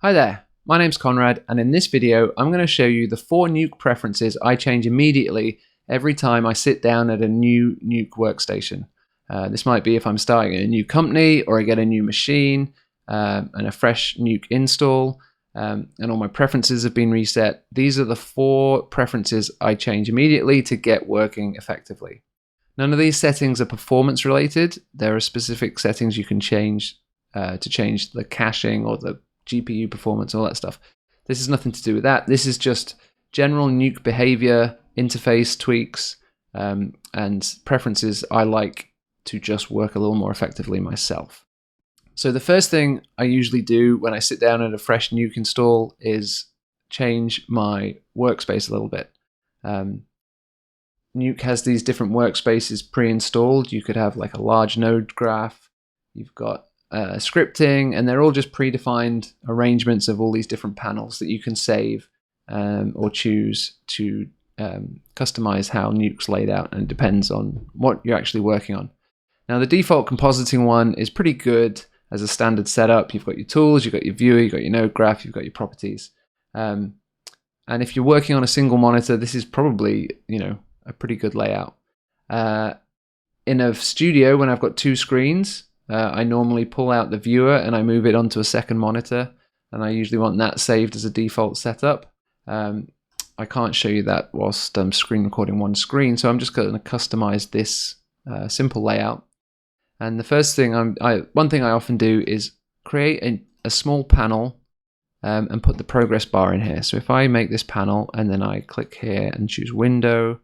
Hi there, my name's Conrad, and in this video I'm going to show you the 4 Nuke preferences I change immediately every time I sit down at a new Nuke workstation. This might be if I'm starting a new company or I get a new machine and a fresh Nuke install and all my preferences have been reset. These are the 4 preferences I change immediately to get working effectively. None of these settings are performance related. There are specific settings you can change to change the caching or the GPU performance, all that stuff. This has nothing to do with that. This is just general Nuke behavior, interface tweaks, and preferences I like to just work a little more effectively myself. So the first thing I usually do when I sit down at a fresh Nuke install is change my workspace a little bit. Nuke has these different workspaces pre-installed. You could have like a large node graph. You've got scripting, and they're all just predefined arrangements of all these different panels that you can save or choose to customize how Nuke's laid out, and it depends on what you're actually working on. Now the default compositing one is pretty good as a standard setup. You've got your tools, you've got your viewer, you've got your node graph, you've got your properties. And if you're working on a single monitor, this is probably, a pretty good layout. In a studio, when I've got 2 screens, I normally pull out the viewer and I move it onto a second monitor, and I usually want that saved as a default setup. I can't show you that whilst I'm screen recording one screen, so I'm just going to customize this simple layout. And the first thing one thing I often do is create a small panel and put the progress bar in here. So if I make this panel and then I click here and choose Window,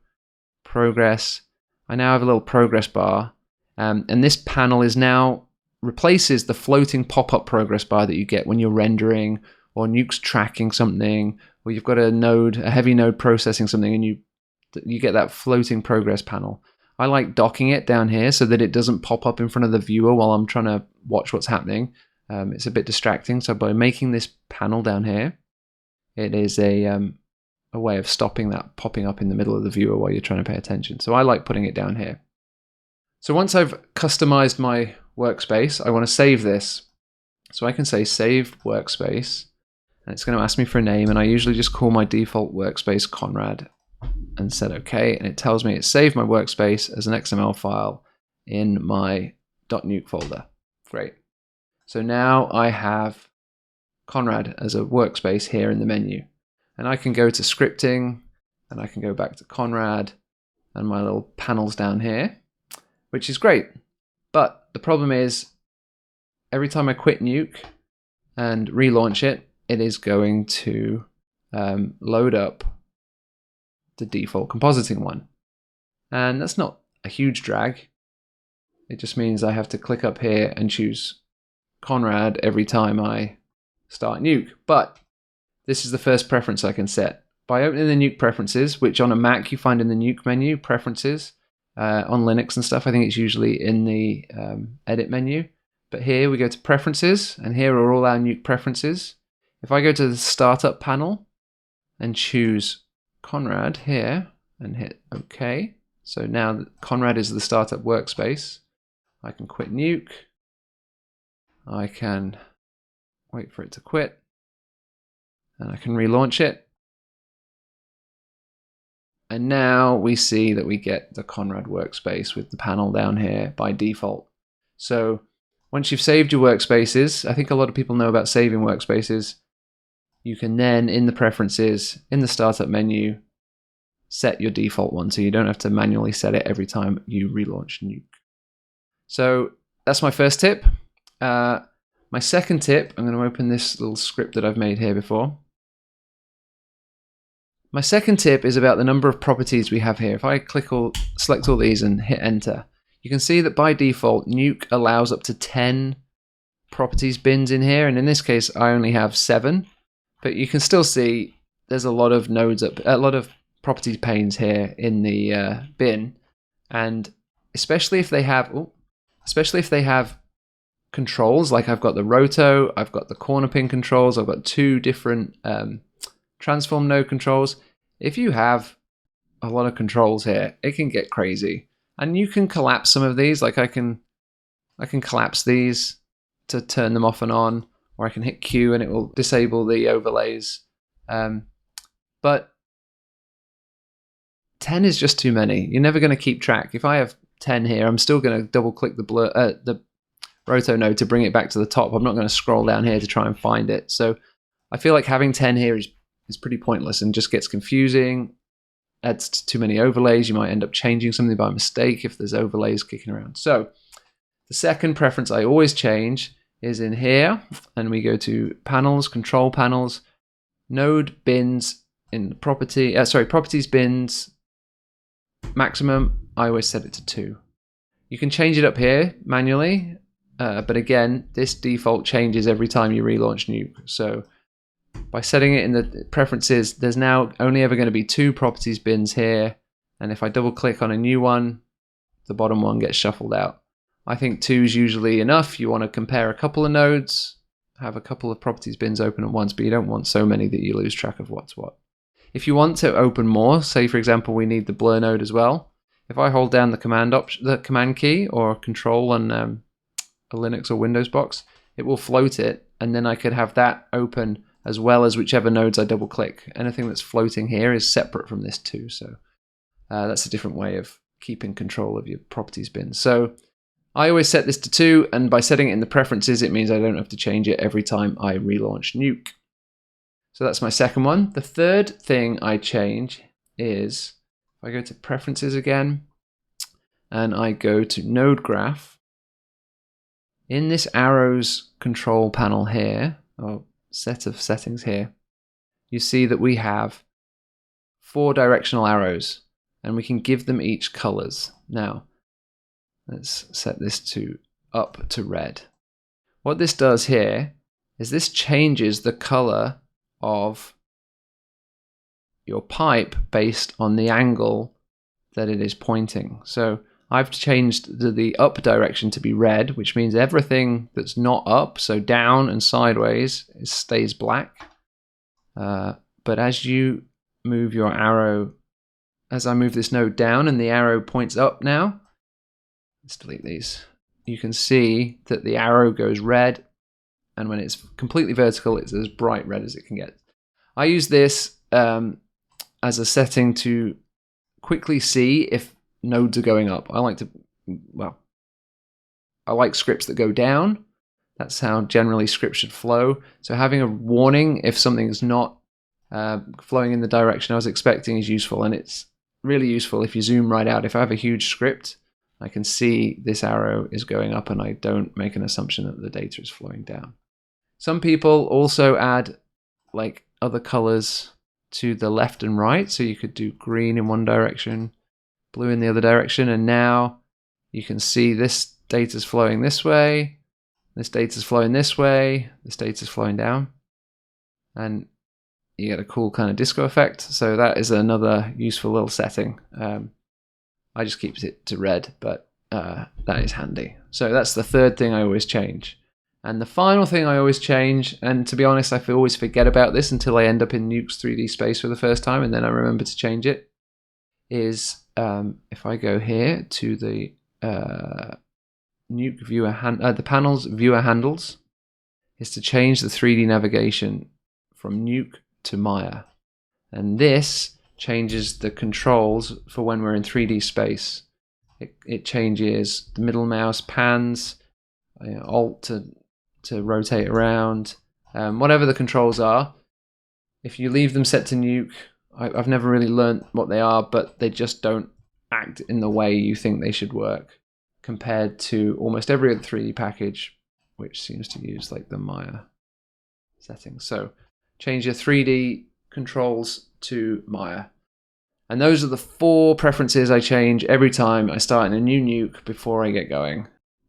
Progress, I now have a little progress bar. And this panel is now replaces the floating pop-up progress bar that you get when you're rendering or Nuke's tracking something, or you've got a heavy node processing something, and you get that floating progress panel. I like docking it down here so that it doesn't pop up in front of the viewer while I'm trying to watch what's happening. It's a bit distracting. So by making this panel down here, it is a way of stopping that popping up in the middle of the viewer while you're trying to pay attention. So I like putting it down here. So once I've customized my workspace, I want to save this. So I can say save workspace, and it's going to ask me for a name, and I usually just call my default workspace Conrad and said OK, and it tells me it's saved my workspace as an XML file in my .nuke folder. Great. So now I have Conrad as a workspace here in the menu, and I can go to scripting, and I can go back to Conrad and my little panels down here, which is great. But the problem is, every time I quit Nuke and relaunch it, it is going to load up the default compositing one. And that's not a huge drag. It just means I have to click up here and choose Conrad every time I start Nuke. But this is the first preference I can set. By opening the Nuke preferences, which on a Mac you find in the Nuke menu, preferences, on Linux and stuff, I think it's usually in the edit menu. But here we go to preferences, and here are all our Nuke preferences. If I go to the startup panel and choose Conrad here and hit OK, so now Conrad is the startup workspace. I can quit Nuke. I can wait for it to quit, and I can relaunch it. And now we see that we get the Conrad workspace with the panel down here by default. So once you've saved your workspaces, I think a lot of people know about saving workspaces. You can then, in the preferences, in the startup menu, set your default one, so you don't have to manually set it every time you relaunch Nuke. So that's my first tip. My second tip, I'm going to open this little script that I've made here before. My second tip is about the number of properties we have here. If I select all these and hit enter, you can see that by default, Nuke allows up to 10 properties bins in here. And in this case, I only have 7, but you can still see there's a lot of nodes a lot of properties panes here in the bin. And especially if they have controls, like I've got the roto, I've got the corner pin controls, I've got 2 different transform node controls. If you have a lot of controls here, it can get crazy, and you can collapse some of these. Like I can collapse these to turn them off and on, or I can hit Q and it will disable the overlays. But 10 is just too many. You're never going to keep track. If I have 10 here, I'm still going to double click the roto node to bring it back to the top. I'm not going to scroll down here to try and find it. So I feel like having 10 here is pretty pointless and just gets confusing. Adds too many overlays. You might end up changing something by mistake if there's overlays kicking around. So the second preference I always change is in here, and we go to panels, control panels, node bins in properties bins, maximum. I always set it to 2. You can change it up here manually, but again, this default changes every time you relaunch Nuke. So by setting it in the preferences, there's now only ever going to be 2 properties bins here, and if I double click on a new one, the bottom one gets shuffled out. I think 2 is usually enough. You want to compare a couple of nodes, have a couple of properties bins open at once, but you don't want so many that you lose track of what's what. If you want to open more, say for example we need the blur node as well, if I hold down the command key or control on a Linux or Windows box, it will float it, and then I could have that open as well as whichever nodes I double click. Anything that's floating here is separate from this too, so that's a different way of keeping control of your properties bins. So I always set this to 2, and by setting it in the preferences, it means I don't have to change it every time I relaunch Nuke. So that's my second one. The third thing I change is, if I go to preferences again, and I go to node graph, in this arrows control panel here, or set of settings here, you see that we have 4 directional arrows, and we can give them each colors. Now, let's set this to up to red. What this does here is this changes the color of your pipe based on the angle that it is pointing. So I've changed the up direction to be red, which means everything that's not up, so down and sideways, stays black. But as you move your arrow, as I move this node down and the arrow points up now, let's delete these, you can see that the arrow goes red, and when it's completely vertical, it's as bright red as it can get. I use this as a setting to quickly see if nodes are going up. I like scripts that go down. That's how generally scripts should flow. So having a warning if something is not flowing in the direction I was expecting is useful, and it's really useful if you zoom right out. If I have a huge script, I can see this arrow is going up and I don't make an assumption that the data is flowing down. Some people also add like other colors to the left and right, so you could do green in one direction, blue in the other direction, and now you can see this data is flowing this way, this data is flowing this way, this data is flowing down, and you get a cool kind of disco effect. So that is another useful little setting. I just keep it to red, but that is handy. So that's the third thing I always change. And the final thing I always change, and to be honest, I always forget about this until I end up in Nuke's 3D space for the first time, and then I remember to change it, is if I go here to the Nuke viewer the panels viewer handles, is to change the 3D navigation from Nuke to Maya. And this changes the controls for when we're in 3D space. It changes the middle mouse pans, Alt to rotate around, whatever the controls are. If you leave them set to Nuke, I've never really learned what they are, but they just don't act in the way you think they should work compared to almost every other 3D package, which seems to use like the Maya settings. So change your 3D controls to Maya. And those are the 4 preferences I change every time I start in a new Nuke before I get going.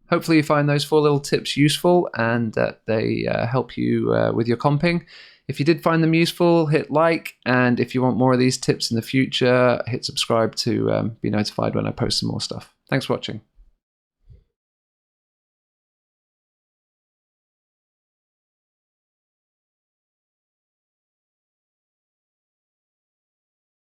Hopefully you find those 4 little tips useful and that they help you with your comping. If you did find them useful, hit like, and if you want more of these tips in the future, hit subscribe to be notified when I post some more stuff. Thanks for watching.